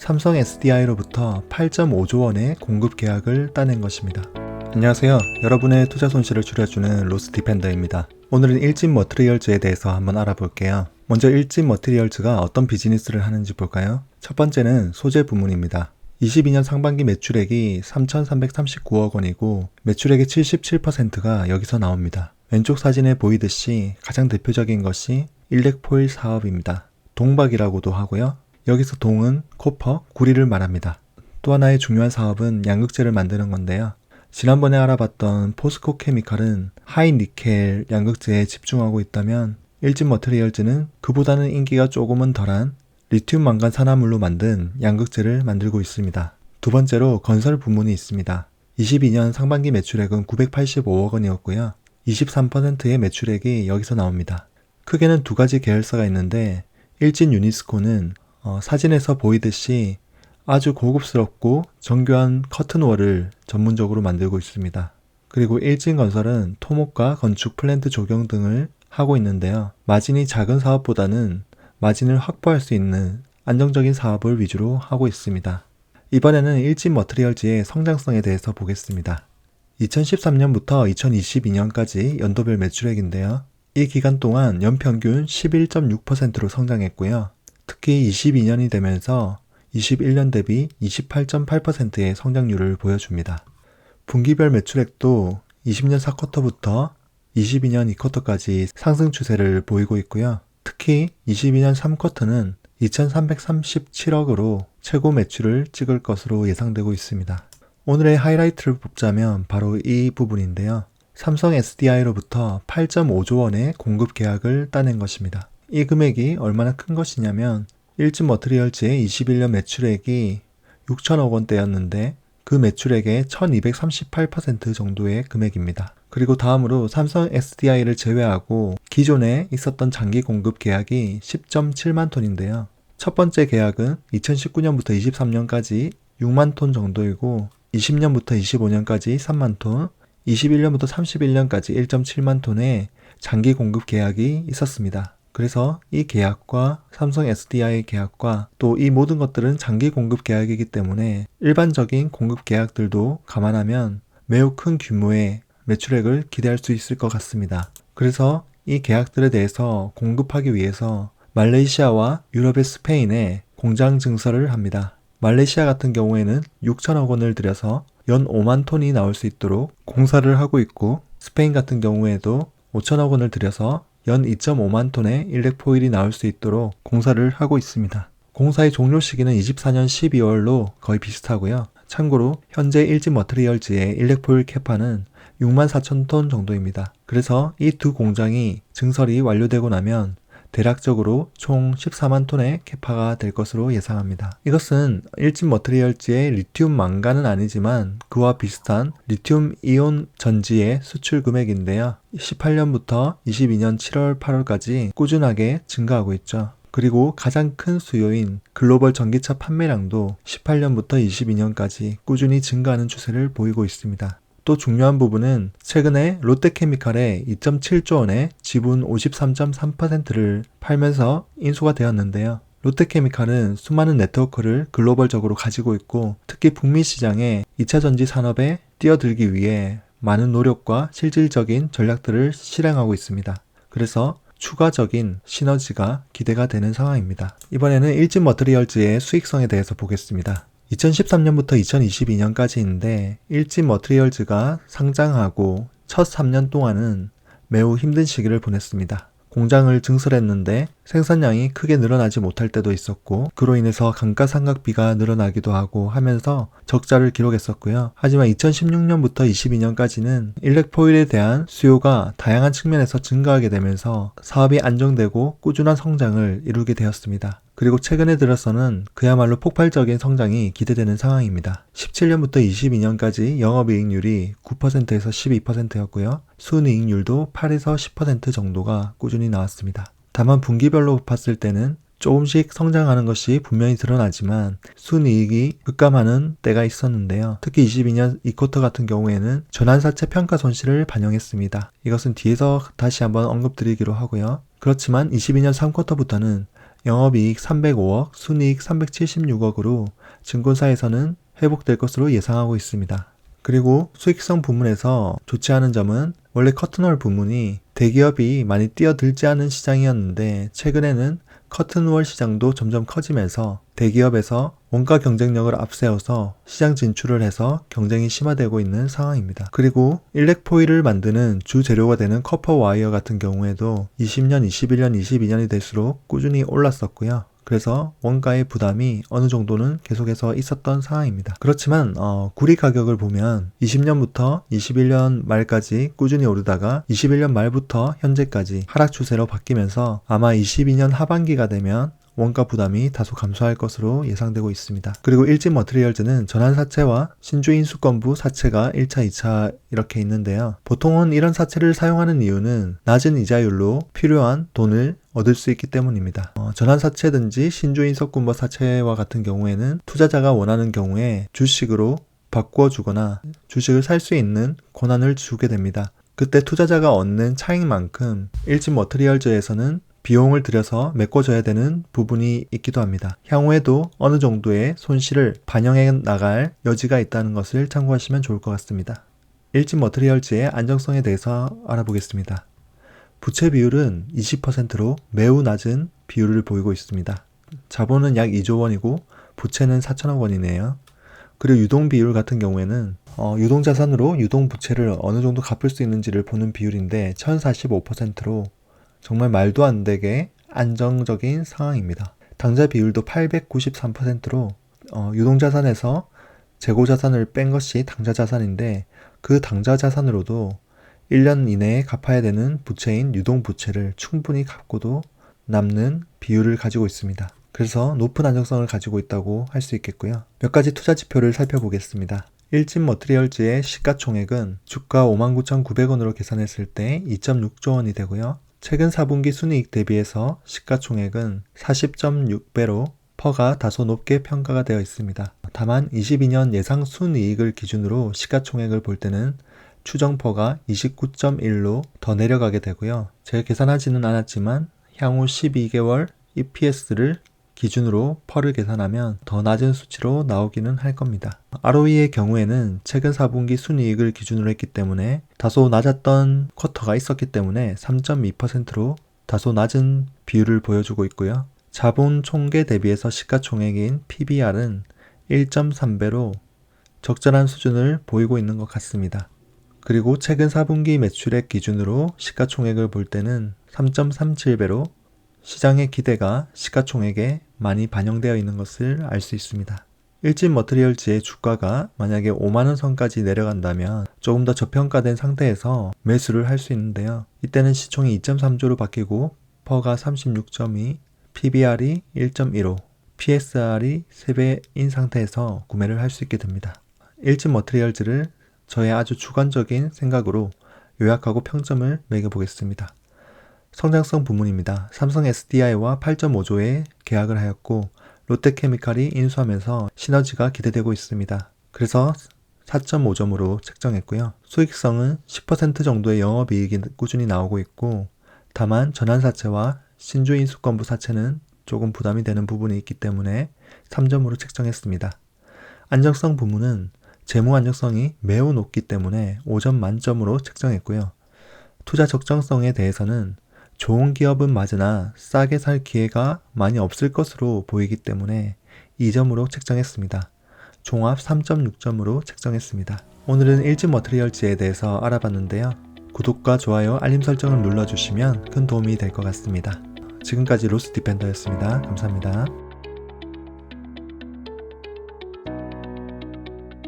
삼성 SDI로부터 8.5조 원의 공급 계약을 따낸 것입니다. 안녕하세요. 여러분의 투자 손실을 줄여주는 로스 디펜더입니다. 오늘은 일진 머티리얼즈에 대해서 한번 알아볼게요. 먼저 일진 머티리얼즈가 어떤 비즈니스를 하는지 볼까요? 첫 번째는 소재 부문입니다. 22년 상반기 매출액이 3,339억 원이고 매출액의 77%가 여기서 나옵니다. 왼쪽 사진에 보이듯이 가장 대표적인 것이 일렉포일 사업입니다. 동박이라고도 하고요. 여기서 동은 코퍼, 구리를 말합니다. 또 하나의 중요한 사업은 양극재를 만드는 건데요. 지난번에 알아봤던 포스코 케미칼은 하이 니켈 양극재에 집중하고 있다면 일진 머티리얼즈는 그보다는 인기가 조금은 덜한 리튬 망간 산화물로 만든 양극재를 만들고 있습니다. 두 번째로 건설 부문이 있습니다. 22년 상반기 매출액은 985억 원이었고요. 23%의 매출액이 여기서 나옵니다. 크게는 두 가지 계열사가 있는데 일진 유니스코는 사진에서 보이듯이 아주 고급스럽고 정교한 커튼월을 전문적으로 만들고 있습니다. 그리고 일진건설은 토목과 건축 플랜트 조경 등을 하고 있는데요. 마진이 작은 사업보다는 마진을 확보할 수 있는 안정적인 사업을 위주로 하고 있습니다. 이번에는 일진 머티리얼즈의 성장성에 대해서 보겠습니다. 2013년부터 2022년까지 연도별 매출액인데요. 이 기간 동안 연평균 11.6%로 성장했고요. 특히 22년이 되면서 21년 대비 28.8%의 성장률을 보여줍니다. 분기별 매출액도 20년 4쿼터부터 22년 2쿼터까지 상승 추세를 보이고 있고요. 특히 22년 3쿼터는 2,337억으로 최고 매출을 찍을 것으로 예상되고 있습니다. 오늘의 하이라이트를 뽑자면 바로 이 부분인데요. 삼성 SDI로부터 8.5조 원의 공급 계약을 따낸 것입니다. 이 금액이 얼마나 큰 것이냐면 일진 머티리얼즈의 21년 매출액이 6천억 원대였는데 그 매출액의 1238% 정도의 금액입니다. 그리고 다음으로 삼성 SDI를 제외하고 기존에 있었던 장기 공급 계약이 10.7만 톤인데요. 첫 번째 계약은 2019년부터 23년까지 6만 톤 정도이고 20년부터 25년까지 3만 톤, 21년부터 31년까지 1.7만 톤의 장기 공급 계약이 있었습니다. 그래서 이 계약과 삼성 SDI 계약과 또 이 모든 것들은 장기 공급 계약이기 때문에 일반적인 공급 계약들도 감안하면 매우 큰 규모의 매출액을 기대할 수 있을 것 같습니다. 그래서 이 계약들에 대해서 공급하기 위해서 말레이시아와 유럽의 스페인에 공장 증설을 합니다. 말레이시아 같은 경우에는 6천억 원을 들여서 연 5만 톤이 나올 수 있도록 공사를 하고 있고 스페인 같은 경우에도 5천억 원을 들여서 연 2.5만 톤의 일렉포일이 나올 수 있도록 공사를 하고 있습니다. 공사의 종료 시기는 24년 12월로 거의 비슷하고요. 참고로 현재 일진 머티리얼즈의 일렉포일 캐파는 6만 4천 톤 정도입니다. 그래서 이 두 공장이 증설이 완료되고 나면 대략적으로 총 14만 톤의 캐파가 될 것으로 예상합니다. 이것은 일진 머티리얼즈의 리튬 망간은 아니지만 그와 비슷한 리튬 이온 전지의 수출 금액인데요. 18년부터 22년 7월 8월까지 꾸준하게 증가하고 있죠. 그리고 가장 큰 수요인 글로벌 전기차 판매량도 18년부터 22년까지 꾸준히 증가하는 추세를 보이고 있습니다. 또 중요한 부분은 최근에 롯데케미칼에 2.7조 원의 지분 53.3%를 팔면서 인수가 되었는데요. 롯데케미칼은 수많은 네트워크를 글로벌적으로 가지고 있고 특히 북미 시장에 2차 전지 산업에 뛰어들기 위해 많은 노력과 실질적인 전략들을 실행하고 있습니다. 그래서 추가적인 시너지가 기대가 되는 상황입니다. 이번에는 일진 머티리얼즈의 수익성에 대해서 보겠습니다. 2013년부터 2022년까지인데 일진 머티리얼즈가 상장하고 첫 3년 동안은 매우 힘든 시기를 보냈습니다. 공장을 증설했는데 생산량이 크게 늘어나지 못할 때도 있었고 그로 인해서 감가상각비가 늘어나기도 하고 하면서 적자를 기록했었고요. 하지만 2016년부터 22년까지는 일렉포일에 대한 수요가 다양한 측면에서 증가하게 되면서 사업이 안정되고 꾸준한 성장을 이루게 되었습니다. 그리고 최근에 들어서는 그야말로 폭발적인 성장이 기대되는 상황입니다. 17년부터 22년까지 영업이익률이 9%에서 12%였고요. 순이익률도 8에서 10% 정도가 꾸준히 나왔습니다. 다만 분기별로 봤을 때는 조금씩 성장하는 것이 분명히 드러나지만 순이익이 급감하는 때가 있었는데요. 특히 22년 2쿼터 같은 경우에는 전환사채 평가 손실을 반영했습니다. 이것은 뒤에서 다시 한번 언급드리기로 하고요. 그렇지만 22년 3쿼터부터는 영업이익 305억, 순이익 376억으로 증권사에서는 회복될 것으로 예상하고 있습니다. 그리고 수익성 부문에서 좋지 않은 점은 원래 커튼홀 부문이 대기업이 많이 뛰어들지 않은 시장이었는데 최근에는 커튼홀 시장도 점점 커지면서 대기업에서 원가 경쟁력을 앞세워서 시장 진출을 해서 경쟁이 심화되고 있는 상황입니다. 그리고 일렉포일을 만드는 주 재료가 되는 커퍼 와이어 같은 경우에도 20년, 21년, 22년이 될수록 꾸준히 올랐었고요. 그래서 원가의 부담이 어느 정도는 계속해서 있었던 상황입니다. 그렇지만 구리 가격을 보면 20년부터 21년 말까지 꾸준히 오르다가 21년 말부터 현재까지 하락 추세로 바뀌면서 아마 22년 하반기가 되면 원가 부담이 다소 감소할 것으로 예상되고 있습니다. 그리고 일진 머티리얼즈는 전환사채와 신주인수권부 사채가 1차, 2차 이렇게 있는데요. 보통은 이런 사채를 사용하는 이유는 낮은 이자율로 필요한 돈을 얻을 수 있기 때문입니다. 전환사채든지 신주인수권부 사채와 같은 경우에는 투자자가 원하는 경우에 주식으로 바꾸어주거나 주식을 살 수 있는 권한을 주게 됩니다. 그때 투자자가 얻는 차익만큼 일진 머티리얼즈에서는 비용을 들여서 메꿔줘야 되는 부분이 있기도 합니다. 향후에도 어느 정도의 손실을 반영해 나갈 여지가 있다는 것을 참고하시면 좋을 것 같습니다. 일진 머티리얼즈의 안정성에 대해서 알아보겠습니다. 부채 비율은 20%로 매우 낮은 비율을 보이고 있습니다. 자본은 약 2조 원이고 부채는 4천억 원이네요. 그리고 유동 비율 같은 경우에는 유동자산으로 유동부채를 어느 정도 갚을 수 있는지를 보는 비율인데 1045%로 정말 말도 안 되게 안정적인 상황입니다. 당좌 비율도 893%로 유동자산에서 재고자산을 뺀 것이 당좌자산인데 그 당좌자산으로도 1년 이내에 갚아야 되는 부채인 유동부채를 충분히 갚고도 남는 비율을 가지고 있습니다. 그래서 높은 안정성을 가지고 있다고 할 수 있겠고요. 몇 가지 투자 지표를 살펴보겠습니다. 일진 머티리얼즈의 시가총액은 주가 59,900원으로 계산했을 때 2.6조 원이 되고요. 최근 4분기 순이익 대비해서 시가총액은 40.6배로 퍼가 다소 높게 평가가 되어 있습니다. 다만 22년 예상 순이익을 기준으로 시가총액을 볼 때는 추정퍼가 29.1로 더 내려가게 되고요. 제가 계산하지는 않았지만 향후 12개월 EPS를 기준으로 퍼를 계산하면 더 낮은 수치로 나오기는 할 겁니다. ROE의 경우에는 최근 4분기 순이익을 기준으로 했기 때문에 다소 낮았던 쿼터가 있었기 때문에 3.2%로 다소 낮은 비율을 보여주고 있고요. 자본 총계 대비해서 시가총액인 PBR은 1.3배로 적절한 수준을 보이고 있는 것 같습니다. 그리고 최근 4분기 매출액 기준으로 시가총액을 볼 때는 3.37배로 시장의 기대가 시가총액에 많이 반영되어 있는 것을 알 수 있습니다. 일진 머티리얼즈의 주가가 만약에 5만원 선까지 내려간다면 조금 더 저평가된 상태에서 매수를 할 수 있는데요. 이때는 시총이 2.3조로 바뀌고 퍼가 36.2, PBR이 1.15, PSR이 3배인 상태에서 구매를 할 수 있게 됩니다. 일진 머티리얼즈를 저의 아주 주관적인 생각으로 요약하고 평점을 매겨보겠습니다. 성장성 부문입니다. 삼성 SDI와 8.5조의 계약을 하였고 롯데케미칼이 인수하면서 시너지가 기대되고 있습니다. 그래서 4.5점으로 책정했고요. 수익성은 10% 정도의 영업이익이 꾸준히 나오고 있고 다만 전환사채와 신주인수권부 사채는 조금 부담이 되는 부분이 있기 때문에 3점으로 책정했습니다. 안정성 부문은 재무 안정성이 매우 높기 때문에 5점 만점으로 책정했고요. 투자 적정성에 대해서는 좋은 기업은 맞으나 싸게 살 기회가 많이 없을 것으로 보이기 때문에 2점으로 책정했습니다. 종합 3.6점으로 책정했습니다. 오늘은 일진 머티리얼즈에 대해서 알아봤는데요. 구독과 좋아요, 알림 설정을 눌러주시면 큰 도움이 될 것 같습니다. 지금까지 로스디펜더였습니다. 감사합니다.